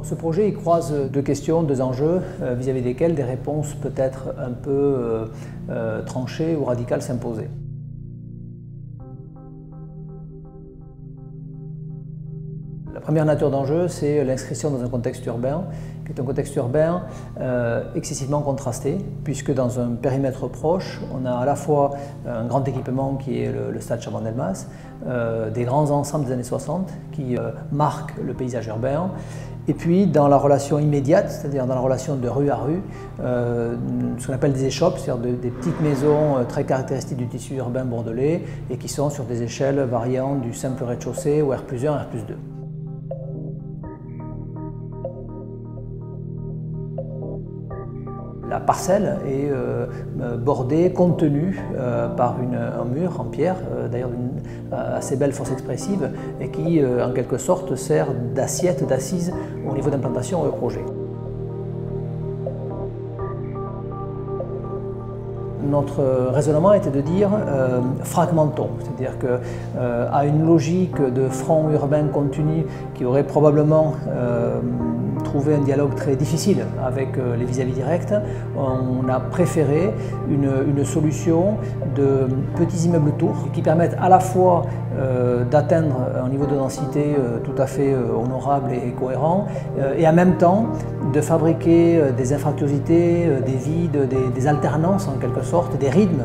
Ce projet il croise deux questions, deux enjeux vis-à-vis desquels des réponses peut-être un peu tranchées ou radicales s'imposaient. La première nature d'enjeu, c'est l'inscription dans un contexte urbain, qui est un contexte urbain excessivement contrasté, puisque dans un périmètre proche, on a à la fois un grand équipement qui est le stade Chabannes-Delmas, des grands ensembles des années 60 qui marquent le paysage urbain, et puis dans la relation immédiate, c'est-à-dire dans la relation de rue à rue, ce qu'on appelle des échoppes, c'est-à-dire des petites maisons très caractéristiques du tissu urbain bordelais et qui sont sur des échelles variant du simple rez-de-chaussée au R+1 à R+2. La parcelle est bordée, contenue par un mur en pierre, d'ailleurs d'une assez belle force expressive, et qui en quelque sorte sert d'assiette, d'assise au niveau d'implantation au projet. Notre raisonnement était de dire fragmentons, c'est-à-dire qu'à une logique de front urbain continu qui aurait probablement trouvé un dialogue très difficile avec les vis-à-vis directs, on a préféré une solution de petits immeubles tours qui permettent à la fois d'atteindre un niveau de densité tout à fait honorable et cohérent et en même temps de fabriquer des infractuosités, des vides, des alternances en quelque sorte, des rythmes.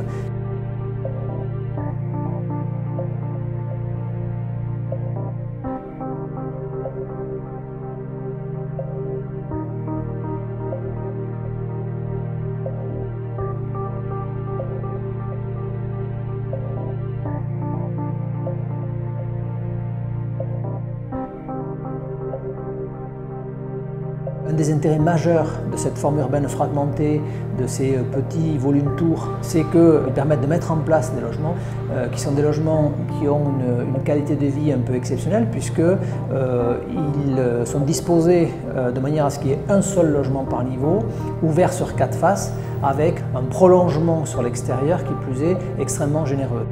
Un des intérêts majeurs de cette forme urbaine fragmentée, de ces petits volumes tours, c'est qu'ils permettent de mettre en place des logements qui sont des logements qui ont une qualité de vie un peu exceptionnelle puisqu'ils sont disposés de manière à ce qu'il y ait un seul logement par niveau, ouvert sur 4 faces, avec un prolongement sur l'extérieur qui plus est extrêmement généreux.